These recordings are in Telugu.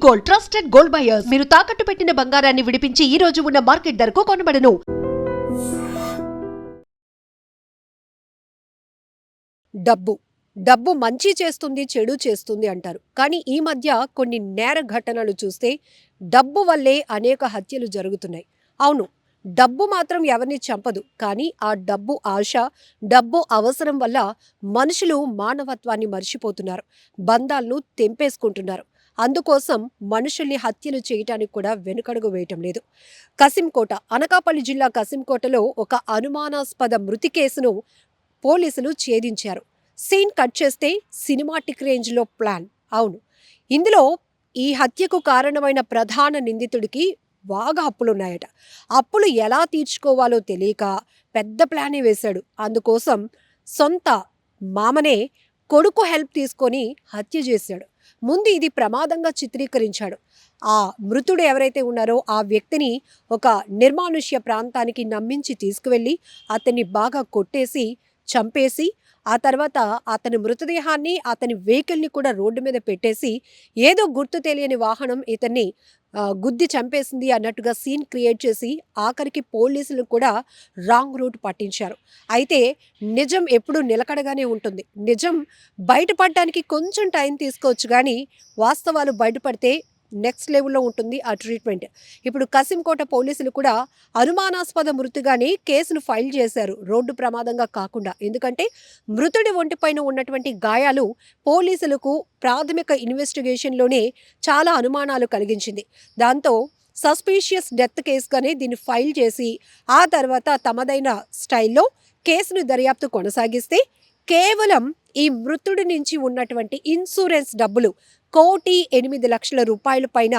Gold, trusted gold buyers. మీరు తాకట్టు పెట్టిన బంగారాన్ని విడిపించి ఈ రోజు ఉన్న మార్కెట్ ధరకు కొనబడను. డబ్బు మంచి చేస్తుంది, చెడు చేస్తుంది అంటారు. కానీ ఈ మధ్య కొన్ని నేర ఘటనలు చూస్తే డబ్బు వల్లే అనేక హత్యలు జరుగుతున్నాయి. అవును, డబ్బు మాత్రం ఎవరిని చంపదు. కానీ ఆ డబ్బు ఆశ, డబ్బు అవసరం వల్ల మనుషులు మానవత్వాన్ని మర్చిపోతున్నారు, బంధాలను తెంపేసుకుంటున్నారు. అందుకోసం మనుషుల్ని హత్యలు చేయటానికి కూడా వెనుకడుగు వేయటం లేదు. కసింకోట, అనకాపల్లి జిల్లా కసింకోటలో ఒక అనుమానాస్పద మృతి కేసును పోలీసులు ఛేదించారు. సీన్ కట్ చేస్తే సినిమాటిక్ రేంజ్లో ప్లాన్. అవును, ఇందులో ఈ హత్యకు కారణమైన ప్రధాన నిందితుడికి బాగా అప్పులున్నాయట. అప్పులు ఎలా తీర్చుకోవాలో తెలియక పెద్ద ప్లానే వేశాడు. అందుకోసం సొంత మామనే కొడుకు హెల్ప్ తీసుకొని హత్య చేశాడు. ముందు ఇది ప్రమాదంగా చిత్రీకరించాడు. ఆ మృతుడు ఎవరైతే ఉన్నారో ఆ వ్యక్తిని ఒక నిర్మానుష్య ప్రాంతానికి నమ్మించి తీసుకువెళ్ళి అతన్ని బాగా కొట్టేసి చంపేసి ఆ తర్వాత అతని మృతదేహాన్ని, అతని వెహికల్ని కూడా రోడ్డు మీద పెట్టేసి ఏదో గుర్తు తెలియని వాహనం ఇతన్ని గుద్ది చంపేసింది అన్నట్టుగా సీన్ క్రియేట్ చేసి ఆఖరికి పోలీసులు కూడా రాంగ్ రూట్ పట్టించారు. అయితే నిజం ఎప్పుడూ నిలకడగానే ఉంటుంది. నిజం బయటపడడానికి కొంచెం టైం తీసుకోవచ్చు, కానీ వాస్తవాలు బయటపడితే నెక్స్ట్ లెవెల్లో ఉంటుంది ఆ ట్రీట్మెంట్. ఇప్పుడు కసింకోట పోలీసులు కూడా అనుమానాస్పద మృతిగానే కేసును ఫైల్ చేశారు, రోడ్డు ప్రమాదంగా కాకుండా. ఎందుకంటే మృతుడి ఒంటిపైన ఉన్నటువంటి గాయాలు పోలీసులకు ప్రాథమిక ఇన్వెస్టిగేషన్లోనే చాలా అనుమానాలు కలిగించింది. దాంతో సస్పీషియస్ డెత్ కేసుగానే దీన్ని ఫైల్ చేసి ఆ తర్వాత తమదైన స్టైల్లో కేసును దర్యాప్తు కొనసాగిస్తే కేవలం ఈ మృతుడి నుంచి ఉన్నటువంటి ఇన్సూరెన్స్ డబ్బులు 1,08,00,000 రూపాయల పైన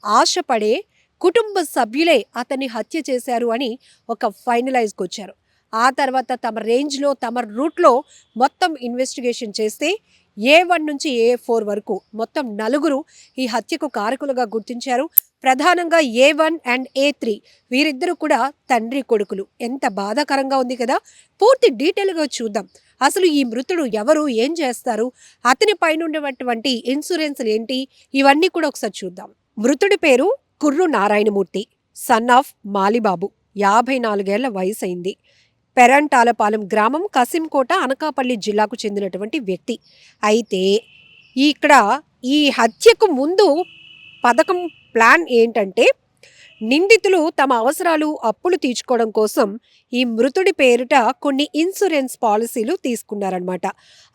ఆశపడే కుటుంబ సభ్యులే అతన్ని హత్య చేశారు అని ఒక ఫైనలైజ్కి వచ్చారు. ఆ తర్వాత తమ రేంజ్లో, తమ రూట్లో మొత్తం ఇన్వెస్టిగేషన్ చేస్తే A1 నుంచి A4 వరకు మొత్తం 4 ఈ హత్యకు కారకులుగా గుర్తించారు. ప్రధానంగా A1 అండ్ A3 వీరిద్దరూ కూడా తండ్రి కొడుకులు. ఎంత బాధాకరంగా ఉంది కదా. పూర్తి డీటెయిల్గా చూద్దాం. అసలు ఈ మృతుడు ఎవరు, ఏం చేస్తారు, అతని పైన ఉన్నటువంటి ఇన్సూరెన్స్లు ఏంటి, ఇవన్నీ కూడా ఒకసారి చూద్దాం. మృతుడి పేరు కుర్రు నారాయణమూర్తి, సన్ ఆఫ్ మాలిబాబు. 54 ఏళ్ల వయసు అయింది. పెరంటాలపాలెం గ్రామం, కసింకోట, అనకాపల్లి జిల్లాకు చెందినటువంటి వ్యక్తి. అయితే ఇక్కడ ఈ హత్యకు ముందు పథకం ప్లాన్ ఏంటంటే నిందితులు తమ అవసరాలు, అప్పులు తీర్చుకోవడం కోసం ఈ మృతుడి పేరిట కొన్ని ఇన్సూరెన్స్ పాలసీలు తీసుకున్నారనమాట.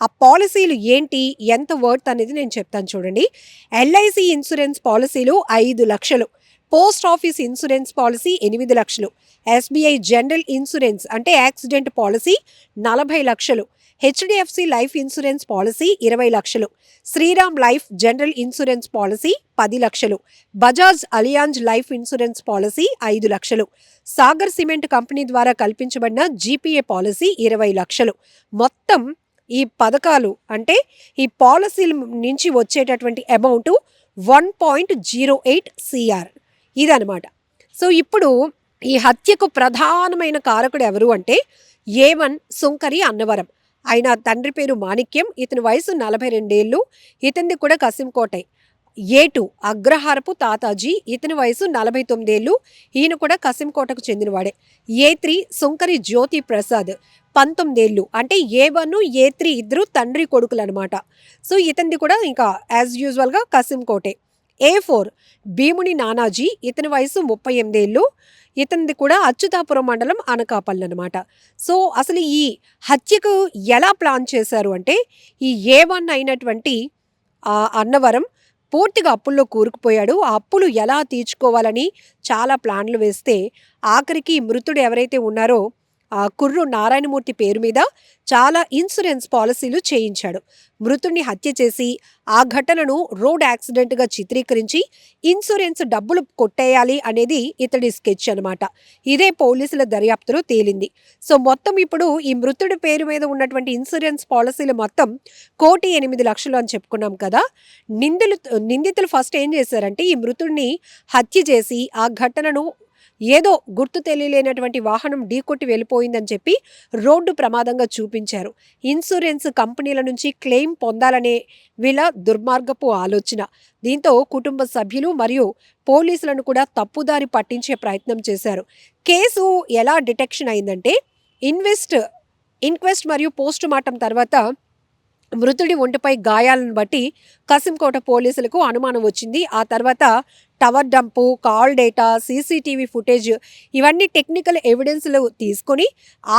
ఆ పాలసీలు ఏంటి, ఎంత వర్త్ అనేది నేను చెప్తాను చూడండి. LIC ఇన్సూరెన్స్ పాలసీలు 5 లక్షలు, పోస్ట్ ఆఫీస్ ఇన్సూరెన్స్ పాలసీ 8 లక్షలు, SBI జనరల్ ఇన్సూరెన్స్ అంటే యాక్సిడెంట్ పాలసీ 40 లక్షలు, HDFC లైఫ్ ఇన్సూరెన్స్ పాలసీ 20 లక్షలు, Shriram life general insurance policy 10 లక్షలు, Bajaj Allianz life insurance policy 5 లక్షలు, సాగర్ సిమెంట్ కంపెనీ ద్వారా కల్పించబడిన GPA పాలసీ 20 లక్షలు. మొత్తం ఈ పథకాలు అంటే ఈ పాలసీల నుంచి వచ్చేటటువంటి అమౌంట్ 1.08 CR ఇదనమాట. సో ఇప్పుడు ఈ హత్యకు ప్రధానమైన కారకుడు ఎవరు అంటే A1 సుంకరి అన్నవరం. ఆయన తండ్రి పేరు మాణిక్యం, ఇతని వయసు 42 ఏళ్ళు, ఇతనిది కూడా కసింకోటే. A2 అగ్రహారపు తాతాజీ, ఇతని వయసు 49 ఏళ్ళు, ఈయన కూడా కసింకోటకు చెందినవాడే. A3 సుంకరి జ్యోతి ప్రసాద్ 19 ఏళ్ళు. అంటే A1 A3 ఇద్దరు తండ్రి కొడుకులు అనమాట. సో ఇతనిది కూడా ఇంకా యాజ్ యూజువల్గా కసింకోటే. A4 భీముని నానాజీ, ఇతని వయసు 38 ఏళ్ళు, ఇతనిది కూడా అచ్యుతాపురం మండలం, అనకాపల్లి అనమాట. సో అసలు ఈ హత్యకు ఎలా ప్లాన్ చేశారు అంటే ఈ A1 అయినటువంటి అన్నవరం పూర్తిగా అప్పుల్లో కూరుకుపోయాడు. ఆ అప్పులు ఎలా తీర్చుకోవాలని చాలా ప్లాన్లు వేస్తే ఆఖరికి మృతుడు ఎవరైతే ఉన్నారో ఆ కుర్రు నారాయణమూర్తి పేరు మీద చాలా ఇన్సూరెన్స్ పాలసీలు చేయించాడు. మృతుడిని హత్య చేసి ఆ ఘటనను రోడ్ యాక్సిడెంట్గా చిత్రీకరించి ఇన్సూరెన్స్ డబ్బులు కొట్టేయాలి అనేది ఇతడి స్కెచ్ అనమాట. ఇదే పోలీసుల దర్యాప్తులో తేలింది. సో మొత్తం ఇప్పుడు ఈ మృతుడి పేరు మీద ఉన్నటువంటి ఇన్సూరెన్స్ పాలసీలు మొత్తం 1,08,00,000 అని చెప్పుకున్నాం కదా. నిందితులు ఫస్ట్ ఏం చేశారంటే ఈ మృతుడిని హత్య చేసి ఆ ఘటనను ఏదో గుర్తు తెలియలేనటువంటి వాహనం ఢీకొట్టి వెళ్ళిపోయిందని చెప్పి రోడ్డు ప్రమాదంగా చూపించారు. ఇన్సూరెన్స్ కంపెనీల నుంచి క్లెయిమ్ పొందాలనే వీళ్ళ దుర్మార్గపు ఆలోచన. దీంతో కుటుంబ సభ్యులు మరియు పోలీసులను కూడా తప్పుదారి పట్టించే ప్రయత్నం చేశారు. కేసు ఎలా డిటెక్షన్ అయిందంటే ఇన్క్వెస్ట్ మరియు పోస్ట్ మార్టం తర్వాత మృతుడి ఒంటిపై గాయాలను బట్టి కసింకోట పోలీసులకు అనుమానం వచ్చింది. ఆ తర్వాత tower dump, call data, CCTV footage ఇవన్నీ టెక్నికల్ ఎవిడెన్స్లు తీసుకొని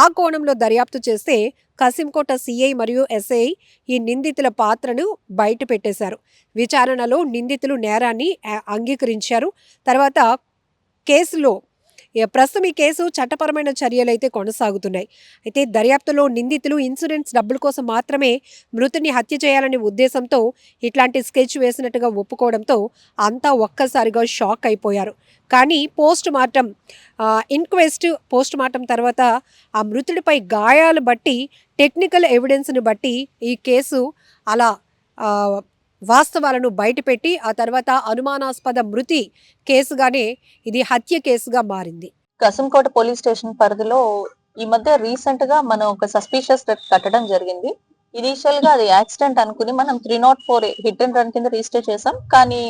ఆ కోణంలో దర్యాప్తు చేస్తే కసింకోట సిఐ మరియు ఎస్ఐ ఈ నిందితుల పాత్రను బయట పెట్టేశారు. విచారణలో నిందితులు నేరాన్ని అంగీకరించారు. తర్వాత కేసులో ప్రస్తుతం ఈ కేసు చట్టపరమైన చర్యలైతే కొనసాగుతున్నాయి. అయితే దర్యాప్తులో నిందితులు ఇన్సూరెన్స్ డబ్బుల కోసం మాత్రమే మృతుని హత్య చేయాలనే ఉద్దేశంతో ఇట్లాంటి స్కెచ్ వేసినట్టుగా ఒప్పుకోవడంతో అంతా ఒక్కసారిగా షాక్ అయిపోయారు. కానీ పోస్ట్ మార్టం తర్వాత ఆ మృతుడిపై గాయాలు బట్టి టెక్నికల్ ఎవిడెన్స్ని బట్టి ఈ కేసు అలా వాస్తవాలను బయటపెట్టి ఆ తర్వాత అనుమానాస్పద మృతి కేసుగానే ఇది హత్య కేసుగా మారింది. కసింకోట పోలీస్ స్టేషన్ పరిధిలో ఈ మధ్య రీసెంట్ గా మనం ఒక సస్పీషియస్ డెత్ కట్టడం జరిగింది. ఇనీషియల్ గా అది యాక్సిడెంట్ అనుకుని మనం 304 హిట్ అండ్ రన్ కింద రిజిస్టర్ చేసాం. కానీ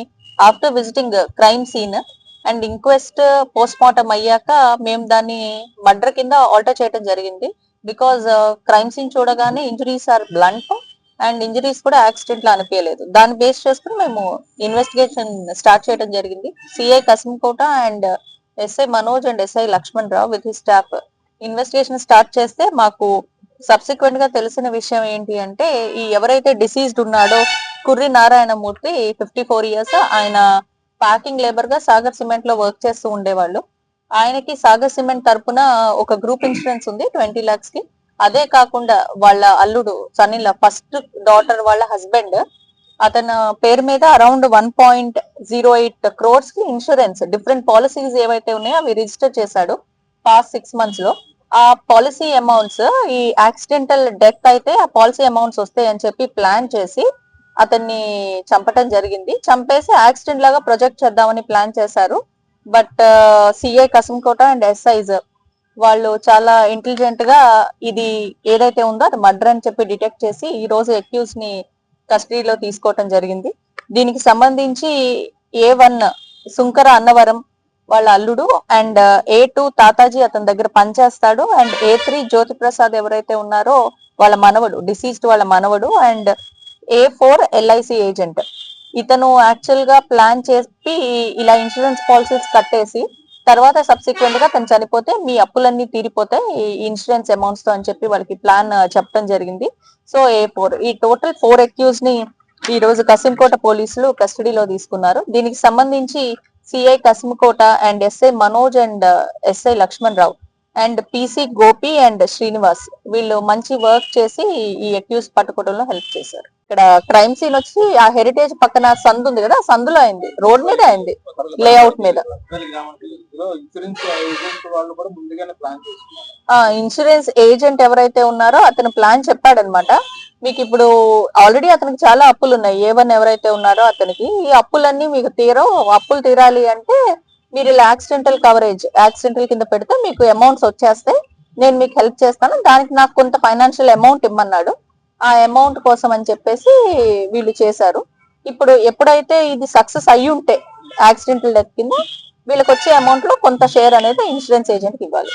after visiting crime scene and inquest post mortem అయ్యాక మేము దాన్ని మర్డర్ కింద ఆల్టర్ చేయడం జరిగింది. బికాజ్ క్రైమ్ సీన్ చూడగానే injuries are blunt and injuries కూడా యాక్సిడెంట్ లా అనిపించలేదు. దాన్ని బేస్ చేసుకుని మేము ఇన్వెస్టిగేషన్ స్టార్ట్ చేయడం జరిగింది. CI Kasimkota and SI Manoj and SI Lakshman Rao with his staff investigation start చేస్తే మాకు సబ్సిక్వెంట్ గా తెలిసిన విషయం ఏంటి అంటే ఈ ఎవరైతే డిసీజ్డ్ ఉన్నాడో కుర్రి నారాయణమూర్తి 54 years, ఆయన ప్యాకింగ్ లేబర్ గా సాగర్ సిమెంట్ లో వర్క్ చేస్తూ ఉండేవాళ్ళు. ఆయనకి సాగర్ సిమెంట్ తరపున ఒక గ్రూప్ ఇన్సూరెన్స్ ఉంది 20 lakhs కి. అదే కాకుండా వాళ్ళ అల్లుడు సన్నిల ఫస్ట్ డాటర్ వాళ్ళ హస్బెండ్ అతని పేరు మీద అరౌండ్ 1.08 crores కి ఇన్సూరెన్స్ డిఫరెంట్ పాలసీస్ ఏవైతే ఉన్నాయో అవి రిజిస్టర్ చేశాడు పాస్ట్ 6 months లో. ఆ పాలసీ అమౌంట్స్ ఈ యాక్సిడెంటల్ డెత్ అయితే ఆ పాలసీ అమౌంట్స్ వస్తాయని చెప్పి ప్లాన్ చేసి అతన్ని చంపటం జరిగింది. చంపేసి యాక్సిడెంట్ లాగా ప్రొజెక్ట్ చేద్దామని ప్లాన్ చేశారు. బట్ సిఐ కసింకోట అండ్ ఎస్ఐజ్ వాళ్ళు చాలా ఇంటెలిజెంట్ గా ఇది ఏదైతే ఉందో అది మర్డర్ అని చెప్పి డిటెక్ట్ చేసి ఈ రోజు అక్యూజ్ ని కస్టడీలో తీసుకోవటం జరిగింది. దీనికి సంబంధించి A1 సుంకర అన్నవరం వాళ్ళ అల్లుడు అండ్ A2 తాతాజీ అతని దగ్గర పనిచేస్తాడు అండ్ A3 జ్యోతి ప్రసాద్ ఎవరైతే ఉన్నారో వాళ్ళ మనవడు, డిసీజ్డ్ వాళ్ళ మనవడు అండ్ A4 LIC ఏజెంట్. ఇతను యాక్చువల్ గా ప్లాన్ చేసి ఇలా ఇన్సూరెన్స్ పాలసీస్ కట్టేసి తర్వాత సబ్సిక్వెంట్ గా తను చనిపోతే మీ అప్పులన్నీ తీరిపోతాయి ఇన్సూరెన్స్ అమౌంట్స్ తో అని చెప్పి వాళ్ళకి ప్లాన్ చెప్పడం జరిగింది. సో A4 ఈ టోటల్ 4 అక్యూజ్ ని ఈ రోజు కసింకోట పోలీసులు కస్టడీలో తీసుకున్నారు. దీనికి సంబంధించి CI Kasimkota and SI Manoj and SI Lakshman Rao and PC Gopi and Srinivas వీళ్ళు మంచి వర్క్ చేసి ఈ అక్యూజ్ పట్టుకోవడంలో హెల్ప్ చేశారు. ఇక్కడ క్రైమ్ సీన్ వచ్చి ఆ హెరిటేజ్ పక్కన సందు ఉంది కదా, సందులో అయింది, రోడ్ మీద అయింది, లేఅవుట్ మీద. ఇన్సూరెన్స్ ఏజెంట్ ఎవరైతే ఉన్నారో అతను ప్లాన్ చెప్పాడనమాట. మీకు ఇప్పుడు ఆల్రెడీ అతనికి చాలా అప్పులు ఉన్నాయి. A1 ఎవరైతే ఉన్నారో అతనికి ఈ అప్పులన్నీ మీకు అప్పులు తీరాలి అంటే మీరు ఇలా యాక్సిడెంటల్ కింద పెడితే మీకు అమౌంట్స్ వచ్చేస్తాయి, నేను మీకు హెల్ప్ చేస్తాను, దానికి నాకు కొంత ఫైనాన్షియల్ అమౌంట్ ఇమ్మన్నాడు. ఆ అమౌంట్ కోసం అని చెప్పేసి వీళ్ళు చేశారు. ఇప్పుడు ఎప్పుడైతే ఇది సక్సెస్ అయ్యి ఉంటే యాక్సిడెంటల్ డెత్ కింద వీళ్ళకి వచ్చే అమౌంట్ లో కొంత షేర్ అనేది ఇన్సూరెన్స్ ఏజెంట్ కి ఇవ్వాలి.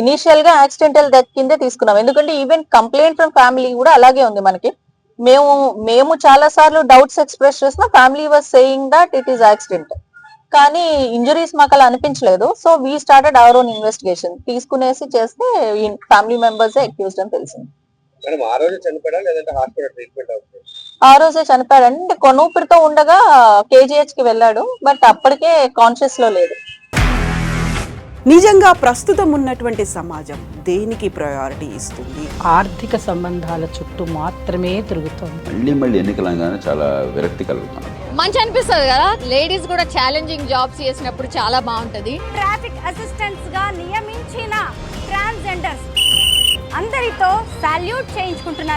ఇనిషియల్ గా యాక్సిడెంటల్ డెత్ కిందే తీసుకున్నాం, ఎందుకంటే ఈవెన్ కంప్లైంట్ ఫ్రమ్ ఫ్యామిలీ కూడా అలాగే ఉంది మనకి. మేము చాలా సార్లు డౌట్స్ ఎక్స్ప్రెస్ చేసిన family was saying that it is accident, కానీ ఇంజరీస్ మాకు అలా అనిపించలేదు. So we started our own investigation. తీసుకునేసి చేస్తే ఫ్యామిలీ మెంబర్స్ అక్యూజ్డ్ అని తెలిసింది. ఆ రోజే చనిపోయాడంటే కొనూపిరితో ఉండగా KGH కి వెళ్ళాడు, బట్ అప్పటికే కాన్షియస్ లో లేదు. నిజంగా ప్రస్తుతం ఉన్నటువంటి సమాజం దేనికి ప్రయారిటీ ఇస్తుంది? ఆర్థిక సంబంధాల చుట్టూ మాత్రమే తిరుగుతుంది. మళ్ళీ ఎన్నికలంగానే చాలా విరక్తి కలుగుతాను. మంచి అనిపిస్తుంది కదా, లేడీస్ కూడా ఛాలెంజింగ్ జాబ్స్ చేసినప్పుడు చాలా బాగుంటది. ట్రాఫిక్ అసిస్టెంట్స్ గా నియమించిన ట్రాన్స్జెండర్స్ అందరితో సాల్యూట్ చేయించుకుంటున్నారు.